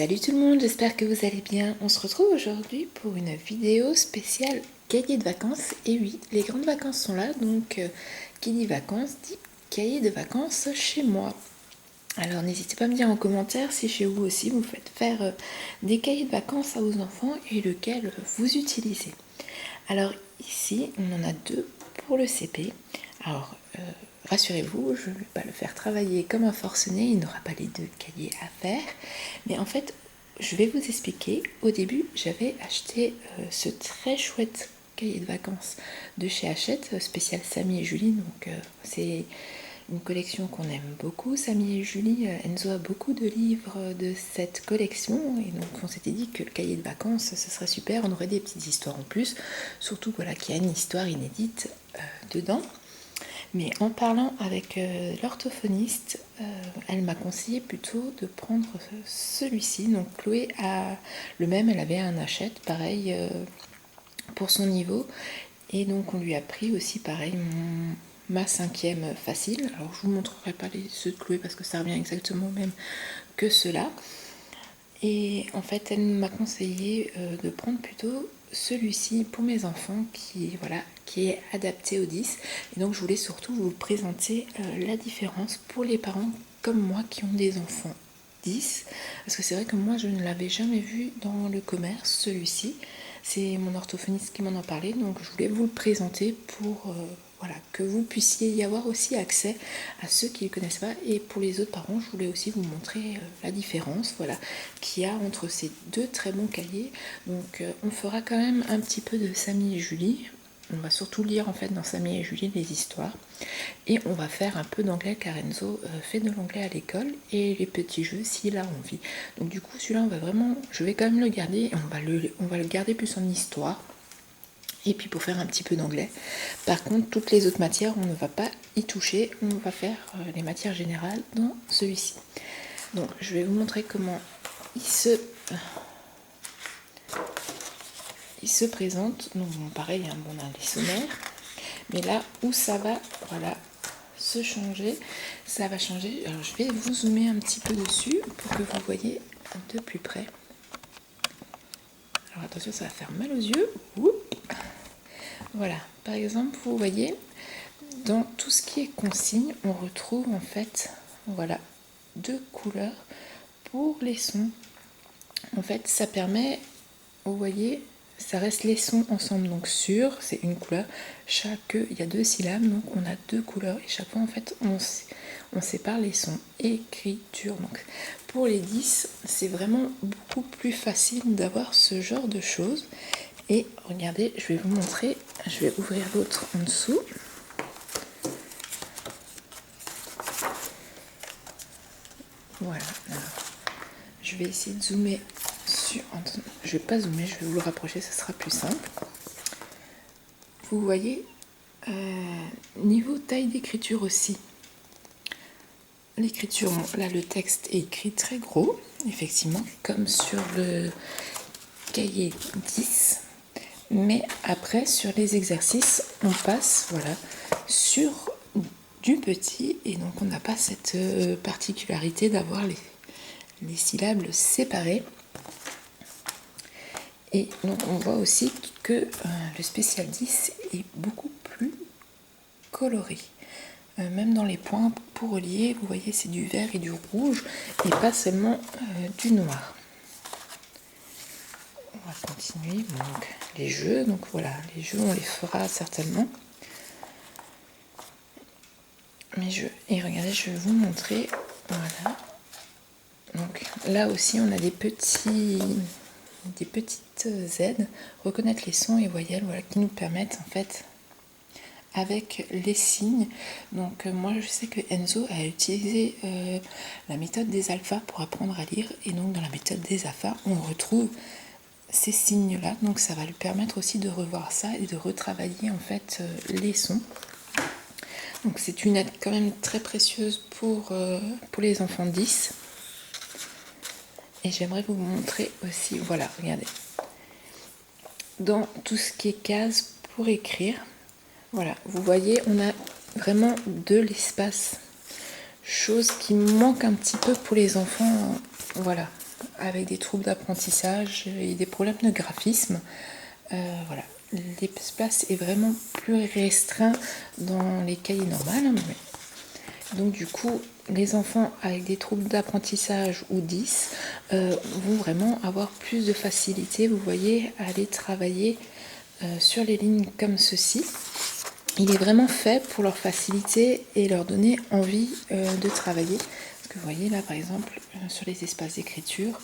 Salut tout le monde, j'espère que vous allez bien. On se retrouve aujourd'hui pour une vidéo spéciale cahier de vacances. Et oui, les grandes vacances sont là, donc qui dit vacances dit cahier de vacances chez moi. Alors n'hésitez pas à me dire en commentaire si chez vous aussi vous faites faire des cahiers de vacances à vos enfants et lequel vous utilisez. Alors ici, on en a deux pour le CP. Alors rassurez-vous, je ne vais pas le faire travailler comme un forcené, il n'aura pas les deux cahiers à faire. Mais en fait, je vais vous expliquer. Au début, j'avais acheté ce très chouette cahier de vacances de chez Hachette, spécial Samy et Julie. Donc c'est une collection qu'on aime beaucoup, Samy et Julie. Enzo a beaucoup de livres de cette collection et donc on s'était dit que le cahier de vacances, ce serait super, on aurait des petites histoires en plus, surtout voilà, qu'il y a une histoire inédite dedans. Mais en parlant avec l'orthophoniste, elle m'a conseillé plutôt de prendre celui-ci. Donc Chloé a le même, elle avait un Hachette, pareil pour son niveau. Et donc on lui a pris aussi pareil ma cinquième facile. Alors je vous montrerai pas ceux de Chloé parce que ça revient exactement au même que ceux-là. Et en fait elle m'a conseillé de prendre plutôt celui-ci pour mes enfants qui est adapté au 10. Et donc je voulais surtout vous présenter la différence pour les parents comme moi qui ont des enfants 10. Parce que c'est vrai que moi je ne l'avais jamais vu dans le commerce, celui-ci. C'est mon orthophoniste qui m'en a parlé, donc je voulais vous le présenter pour que vous puissiez y avoir aussi accès à ceux qui ne le connaissent pas. Et pour les autres parents, je voulais aussi vous montrer la différence qu'il y a entre ces deux très bons cahiers. Donc on fera quand même un petit peu de Samy et Julie. On va surtout lire en fait dans Samy et Julie les histoires. Et on va faire un peu d'anglais car Enzo fait de l'anglais à l'école et les petits jeux s'il a envie. Donc du coup celui-là je vais quand même le garder et on va le garder plus en histoire. Et puis pour faire un petit peu d'anglais. Par contre, toutes les autres matières, on ne va pas y toucher. On va faire les matières générales dans celui-ci. Donc je vais vous montrer comment il se présente. Donc bon, pareil, hein, on a les sommaires. Mais là où ça va, se changer, ça va changer. Alors je vais vous zoomer un petit peu dessus pour que vous voyez de plus près. Alors attention, ça va faire mal aux yeux. Oups. Voilà, par exemple, vous voyez, dans tout ce qui est consigne, on retrouve en fait, deux couleurs pour les sons. En fait, ça permet, vous voyez, ça reste les sons ensemble. Donc sur, c'est une couleur. Il y a deux syllabes, donc on a deux couleurs. Et chaque fois, en fait, on sépare les sons. Écriture. Donc pour les 10, c'est vraiment beaucoup plus facile d'avoir ce genre de choses. Et regardez, je vais vous montrer, je vais ouvrir l'autre en dessous. Voilà, alors, je vais essayer de zoomer sur... Je vais pas zoomer, je vais vous le rapprocher, ça sera plus simple. Vous voyez, niveau taille d'écriture aussi. L'écriture, là le texte est écrit très gros, effectivement, comme sur le cahier 10. Mais après, sur les exercices, on passe sur du petit et donc on n'a pas cette particularité d'avoir les syllabes séparées. Et donc on voit aussi que le spécial 10 est beaucoup plus coloré. Même dans les points pour relier, vous voyez, c'est du vert et du rouge et pas seulement du noir. On va continuer. Donc, les jeux, les jeux, on les fera certainement. Et regardez, je vais vous montrer. Voilà. Donc là aussi, on a des petites aides, reconnaître les sons et voyelles, qui nous permettent en fait avec les signes. Donc moi je sais que Enzo a utilisé la méthode des alphas pour apprendre à lire et donc dans la méthode des alphas on retrouve ces signes là, donc ça va lui permettre aussi de revoir ça et de retravailler en fait les sons. Donc c'est une aide quand même très précieuse pour les enfants 10. Et j'aimerais vous montrer aussi, voilà, regardez. Dans tout ce qui est cases pour écrire, voilà, vous voyez, on a vraiment de l'espace. Chose qui manque un petit peu pour les enfants, voilà. avec des troubles d'apprentissage et des problèmes de graphisme. Voilà, l'espace est vraiment plus restreint dans les cahiers normaux. Donc du coup, les enfants avec des troubles d'apprentissage ou 10 vont vraiment avoir plus de facilité, vous voyez, à aller travailler sur les lignes comme ceci. Il est vraiment fait pour leur faciliter et leur donner envie de travailler. Parce que vous voyez là par exemple sur les espaces d'écriture,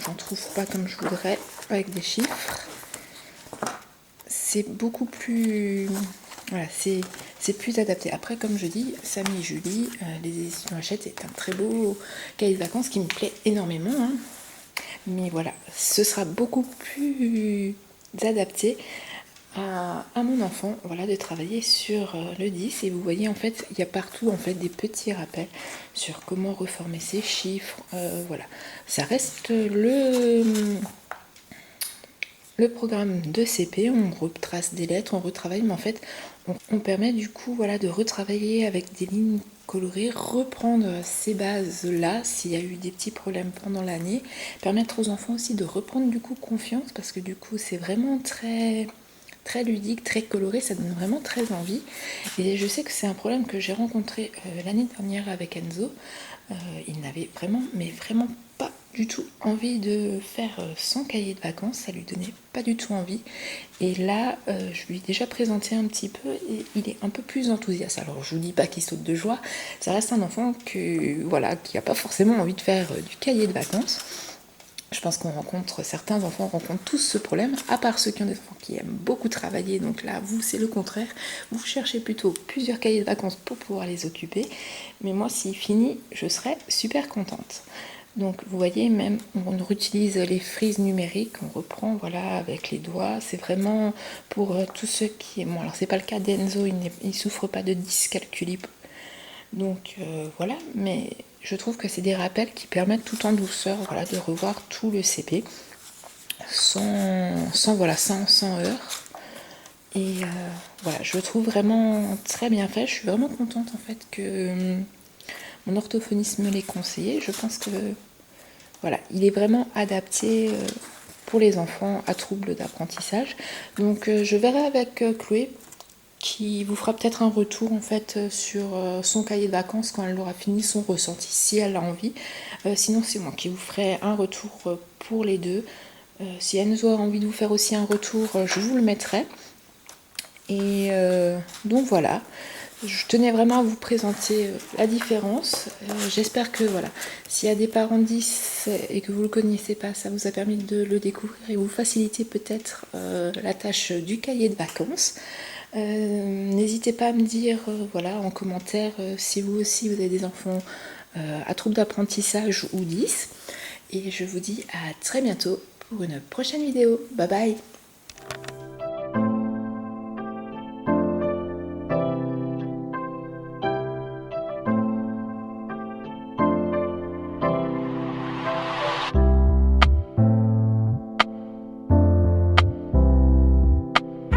j'en trouve pas comme je voudrais avec des chiffres. C'est beaucoup plus... Voilà, c'est plus adapté. Après, comme je dis, Samy et Julie, les éditions Hachette est un très beau cahier de vacances qui me plaît énormément. Hein. Mais voilà, ce sera beaucoup plus adapté à mon enfant, voilà, de travailler sur le 10. Et vous voyez, en fait, il y a partout en fait des petits rappels sur comment reformer ces chiffres. Voilà, ça reste le programme de CP, on retrace des lettres, on retravaille, mais en fait, on permet du coup voilà, de retravailler avec des lignes colorées, reprendre ces bases-là, s'il y a eu des petits problèmes pendant l'année, permettre aux enfants aussi de reprendre du coup confiance, parce que du coup, c'est vraiment très ludique, très coloré, ça donne vraiment très envie. Et je sais que c'est un problème que j'ai rencontré l'année dernière avec Enzo. Il n'avait vraiment, mais vraiment pas du tout envie de faire son cahier de vacances, ça lui donnait pas du tout envie. Et là, je lui ai déjà présenté un petit peu et il est un peu plus enthousiaste. Alors je vous dis pas qu'il saute de joie, ça reste un enfant voilà, qui n'a pas forcément envie de faire du cahier de vacances. Je pense certains enfants rencontrent tous ce problème, à part ceux qui ont des enfants qui aiment beaucoup travailler. Donc là, vous, c'est le contraire. Vous cherchez plutôt plusieurs cahiers de vacances pour pouvoir les occuper. Mais moi, s'il finit, je serais super contente. Donc vous voyez, même on réutilise les frises numériques, on reprend voilà avec les doigts. C'est vraiment pour tous ceux qui... Bon, alors c'est pas le cas d'Enzo, il ne souffre pas de dyscalculie. Donc voilà, mais je trouve que c'est des rappels qui permettent tout en douceur voilà, de revoir tout le CP sans heures. Et voilà, je le trouve vraiment très bien fait. Je suis vraiment contente en fait que mon orthophoniste me l'ait conseillé. Je pense que voilà, il est vraiment adapté pour les enfants à troubles d'apprentissage. Donc je verrai avec Chloé qui vous fera peut-être un retour en fait sur son cahier de vacances quand elle aura fini son ressenti, si elle a envie. Sinon c'est moi qui vous ferai un retour pour les deux. Si Enzo a envie de vous faire aussi un retour, je vous le mettrai. Et donc voilà, je tenais vraiment à vous présenter la différence. J'espère que voilà, s'il y a des parents 10 et que vous ne le connaissez pas, ça vous a permis de le découvrir et vous faciliter peut-être la tâche du cahier de vacances. N'hésitez pas à me dire voilà, en commentaire si vous aussi vous avez des enfants à troubles d'apprentissage ou 10. Et je vous dis à très bientôt pour une prochaine vidéo. Bye bye!